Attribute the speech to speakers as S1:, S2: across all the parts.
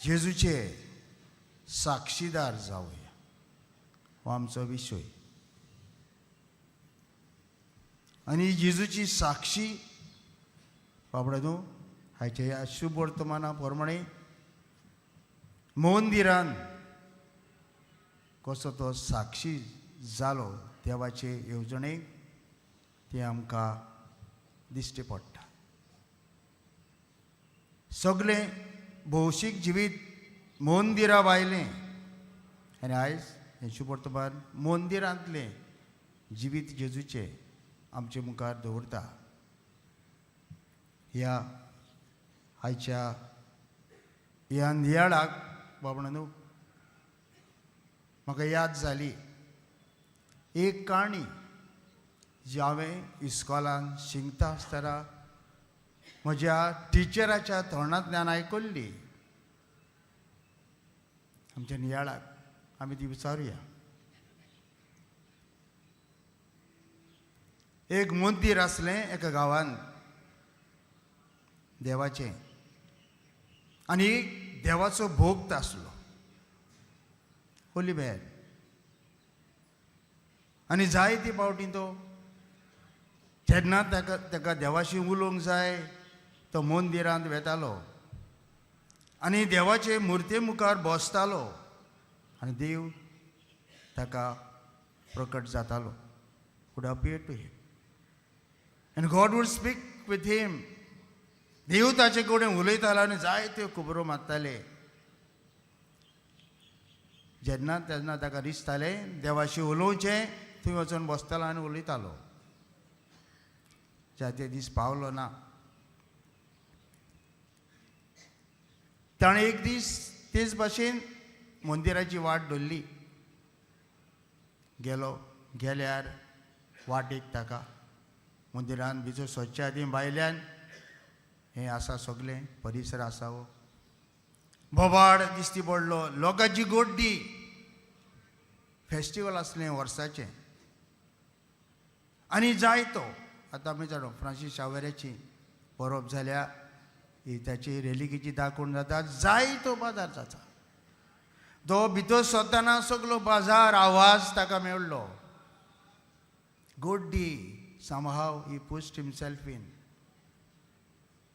S1: जेजूचे साक्षीदार जावया हो आमचो विशय. आणि जेजूची साक्षी बाबड्यानो हाच्या ह्या शुभ वर्तमाना प्रमाणे मंदिरान कसो तो साक्षी जालो देवाचे येवजणे ते आमकां दिश्टी पडटा. सगळें भौशीक जिवीत मंदिरा भायलें आनी आयज हें शुभ वर्तमान मंदिरांतलें जिवीत जेजूचें आमचे मुखार दवरता. ह्या आयच्या ह्या नियाळाक बाबड्यानो म्हाका याद जाली एक काणी जी हांवें इस्कॉलान शिकता आसतना म्हज्या टिचराच्या तोंडांतल्यान आयकल्ली. आमच्या नियाळाक आमी ती विचारुया. एक मंदिर आसलें एका गांवांत देवाचें आनी देवाचो भोक्त आसलो होली बेल. आनी जायते फावटी तो जेन्ना ताका देवाशी उलोवंक जाय तो मंदिरांत वेतालो आनी देवाचे मुर्ते मुखार बसतालो आनी देव ताका प्रकट जातालो. Would appear to him and God would speak with him. देव ताचे कडेन उलयतालो आनी जायत्यो खबरो मारताले. जेन्ना तेन्ना ताका दिसतालें देवाशी उलोवचें थंय वचून बसतालो आनी उलयतालो. जायते दीस पावलो ना. ताणें एक दीस तेच भाशेन मंदिराची वाट धरली. गेल्यार वाटेक ताका मंदिरान भितर स्वच्छ आदी भायल्यान हें आसा सगळें परिसर आसावो. बोबाड दिश्टी पडलो. लोकांची गोड्डी. फेस्टिवल आसलें वर्साचें आनी जायतो आतां आमी जाणो फ्रांसीस शावेऱ्याची बरोवप जाल्या ही ताची रेलिकेची दाखोवन जाता. जायतो बाजार जाता. तो भितर सरतना सगळो बाजार आवाज ताका मेळ्ळो. गोड्डी somehow he pushed himself in.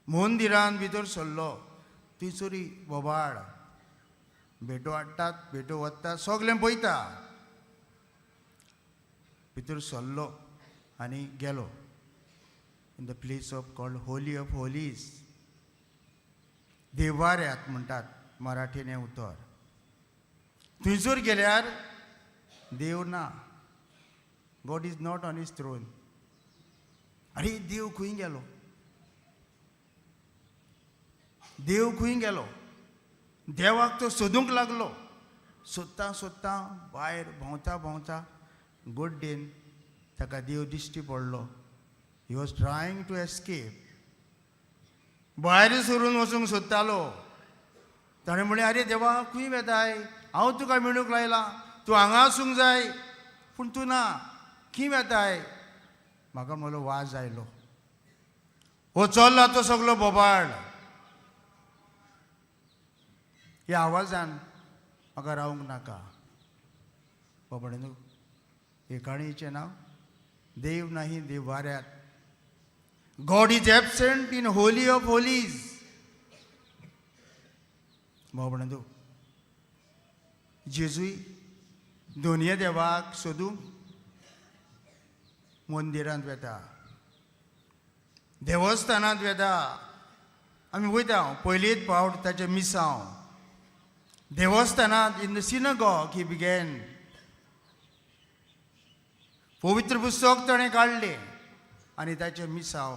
S1: मंदिरान भितर सरलो. थंयसरी बोबाड. भेटो हाडटात भेटो वतात सगळें पळयता. भितर सरलो आनी गेलो in the place of called holy of holies. देवाऱ्यात म्हणटात मराठीन हें उतर. थंयसर गेल्यार देव ना. God is not on his throne. अरे देव खंय गेलो. देव खंय गेलो. देवाक तो सोदूंक लागलो. सोदता सोदता भायर भोंवता भोंवता गोड्डेन ताका देव दिश्टी पडलो. He was trying to escape. भायर सरून वचूंक सोदतालो. ताणें म्हणलें आरे देवा खंय वेताय. हांव तुका मेळूंक लायला. तूं हांगा आसूंक जाय पूण तूं ना. खंय वेताय. म्हाका म्हणलो वाज आयलो. हो चल्ला तो सगळो बोबाड. ह्या आवाजान म्हाका रावंक नाका. बाबड्यानो हे काणयेचें नांव देव नाही देव वाऱ्यात. God is absent in holy of holies. बाबड्यानो जेजूय दोनया देवाक सोदूंक मंदिरांत वेता. देवस्थानांत वेता. आमी वयता पयलीच फावट ताचे मिसांव. देवस्थानांत इन द सिनगॉग ही बिगेन. पवित्र पुस्तक ताणें काडलें आनी ताचे मिसांव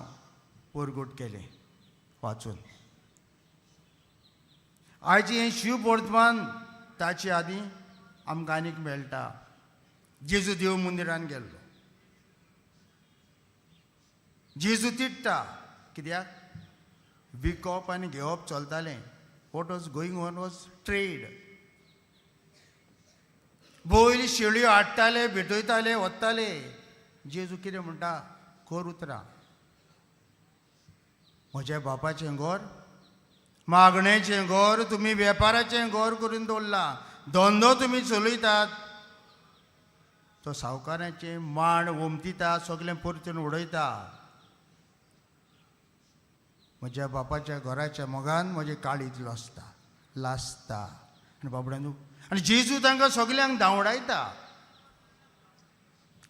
S1: परगट केलें वाचून. आयज हें शुभ वर्तमान ताचे आदीं आमकां आनीक मेळटा. जेजू देव मंदिरान गेल्लो. जेजू तिडटा. कित्याक विकप आनी घेवप चलतालें. What was going on was trade. बैल शेळयो हाडटाले भेटयताले वताले. जेजू कितें म्हणटा खर उतरां. म्हज्या बापाचें घर मागणेचें घर तुमी वेपाराचें घर करून दवरला. धंदो तुमी चलयतात, तो सावकाराचें मांड वमतीता, सगळें परतून उडयता. म्हज्या बापाच्या घराच्या मोगान म्हजें काळीज लासता. आनी बाबड्यांनू, आनी जेजू तांकां सगल्यांक धांवडायता.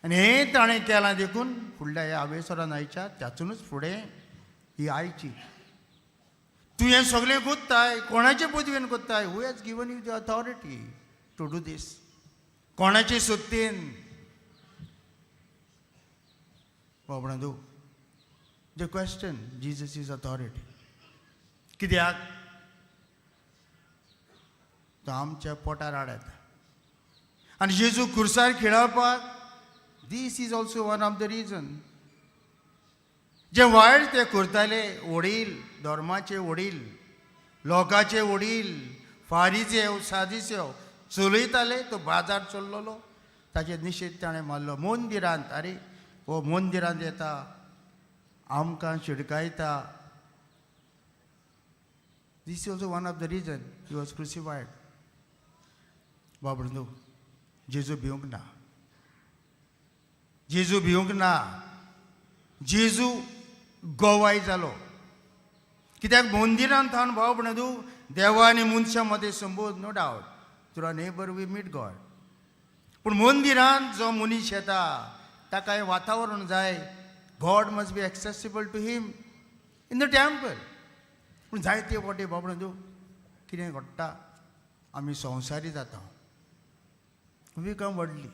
S1: आनी हें ताणें केलां देखून फुडल्या ह्या आवेसरान आयच्या त्यातूनच फुडें ही आयची. तूं हें सगळें कोत्ताय, कोणाचे पदवेन कोत्ताय? Who has given you the authority to do this? कोणाचे सत्तेन? बाबड्यांनू, the question, Jesus is authority. कित्याक? तो आमच्या पोटार हाडता. आनी जेजू खुर्सार खेळपाक, this is also one of the reason. जे वायट ते करताले, वडील, धर्माचे वडील, लोकाचे वडील, फारीसेव, सादिसेव चलयताले. तो बाजार चल्लोलो, ताचे निशेध ताणें मारलो. मंदिरांत, अरे हो मंदिरांत येता, आमकां शिडकायता. This is also one of the reason he was crucified. बाबड्यांनू, जेजू भिवंक ना. जेजू भिवंक ना. जेजू गोवाय जालो. कित्याक मंदिरांत थावन बाबड्यांनू देवा आनी मनशां मदें संबंद, no doubt, through a neighbour we meet God. पूण मंदिरांत जो मनीस येता ताका हें वातावरण जाय. God must be accessible to him in the temple. पूण जायते फावटी बाबड्यांनू कितें घडटा, आमी संवसारी जाता, वी कम व्हडली.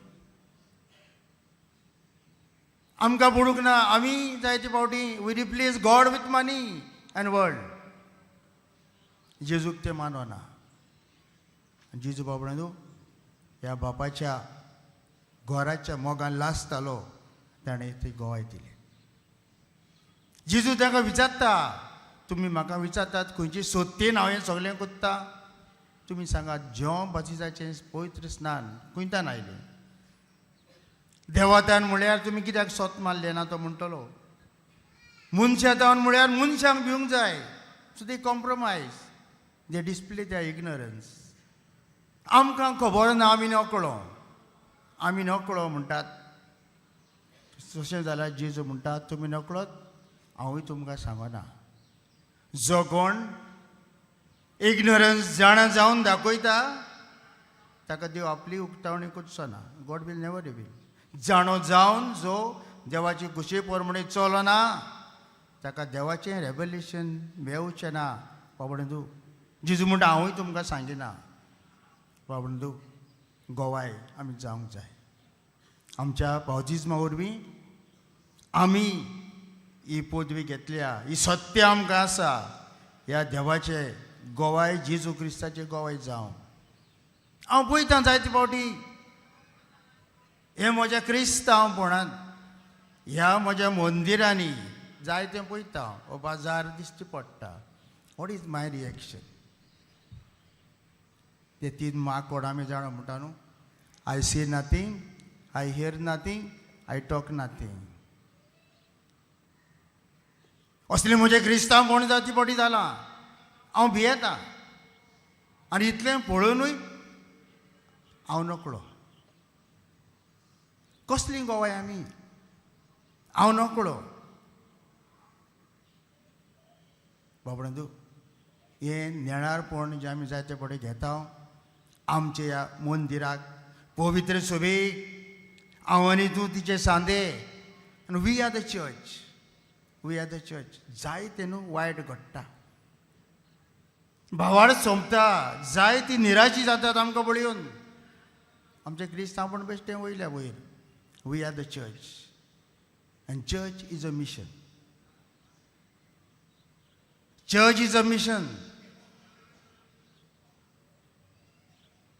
S1: आमकां पडूंक ना. आमी जायते फावटी we replace God with money and world. जेजूक ते मानना. जेजू बाबड्यांनू ह्या बापाच्या घराच्या मोगान लासतालो, ताणें ती गोवाय दिली. जेजू तांकां विचारता, तुमी म्हाका विचारतात खंयची सत्तेन हांव हें सगळें कोत्ता? तुमी सांगात. जॉन बाप्तिस्ताचें पवित्र स्नान खंयच्यान आयलें? देवातान म्हळ्यार तुमी कित्याक सोत मारलें ना तो म्हणटलो. मनशातान म्हळ्यार मनशांक भिवंक जाय. So they compromise, they display the ignorance. आमकां खबर ना, आमी नकळो म्हणटात. तशें जाल्यार जेजू म्हणटा, तुमी नकळोत, हांवूय तुमकां सांगना. जो कोण इग्नोरन्स जाणा जावन दाखयता ताका देव आपली उक्तावणी करचो ना. God will never reveal. जाणो जावन जो देवाची कुशे प्रमाणे चलना ताका देवाचें रेवलेशन मेळचें ना. बाबड्यांनू, जेजू म्हणटा, हांवूय तुमकां सांगिना. बाबड्यांनू, गोवाय आमी जावंक जाय. आमच्या बावजिजमा वरवीं आमी ही पदवी घेतल्या, ही सत्य आमकां आसा. ह्या देवाचे गोवाय, जेजू क्रिस्ताचे गोवाय जावं. हांव पळयतां जायते फावटी हे म्हज्या क्रिस्तांवपणांत, ह्या म्हज्या मंदिरांनी जायतें पळयता. हो बाजार दिश्टी पडटा. What is my reaction? ते 3 माकोड आमी जाणा म्हणटा न्हू, I see nothing, I hear nothing, I talk nothing. असलें म्हजें क्रिस्तांवपण जायते फावटी जालां. हांव भियेतां आनी इतलें पळोवनूय हांव नकळो. कसलीं गोवाय आमी? हांव नकळो. बाबड्यांनू, हें नेणारपण जें आमी जायते फावटी घेता आमच्या ह्या मंदिराक, पवित्र सभेक, हांव आनी तूं तिचे सांदे, आनी we are the church. We are the church. जायते न्हू वायट घडटा, भावार्थ सोंपता, जायती निराशी जातात आमकां पळयोवन. आमचें क्रिस्तांवपण बेश्टें वयल्या वयर. We are the church and church is a mission. Church is a mission.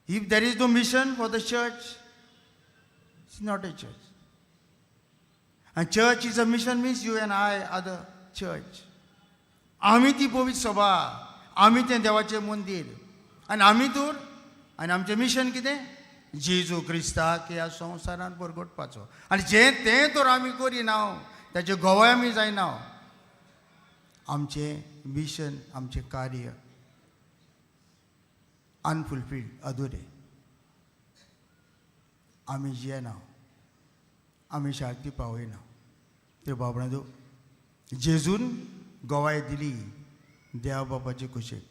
S1: If there is no mission for the church, it's not a church. And church is a mission means you and I are the church. आमी ती पवित्र सभा, आमी तें देवाचें मंदिर, आनी आमी तर, आनी आमचें मिशन कितें? जेजू क्रिस्ताक ह्या संवसारान परगटपाचो. आनी तें तर आमी करिना, ताचे गोवाय आमी जायना. आमचें मिशन, आमचें कार्य अनफुलफिल्ड अधुरे आमी जियेना आमी शांती पावयना ते बाबणादो जेजून गोवाय दिली देवा बापाचे कुशेक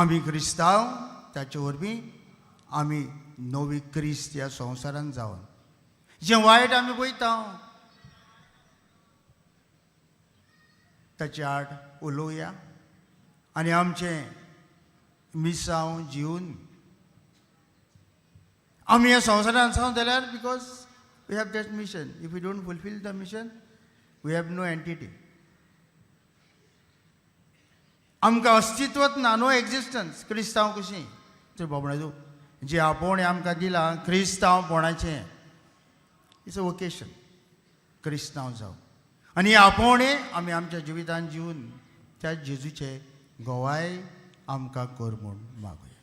S1: आमी क्रिस्तांव ताचे वरवीं आमी नवी क्रिस्त ह्या संवसारान जावन जें वायट आमी पळयता ताचे आड उलोवया आनी आमचें मिसांव जिवन आमी ह्या संवसारान आसात जाल्यार because we have that mission if we don't fulfil the mission we have no entity आमकां अस्तित्वच ना नो एक्झिस्टन्स क्रिस्तांव कशीं तर बाबणाजो जें आपोवणें आमकां दिलां क्रिस्तांवपणाचें इट्स अ वोकेशन क्रिस्तांव जावं आनी आपोवणें आमी आमच्या जिवितांत जिवन त्या जेजूचे गोवाय आमकां कर म्हूण मागुया.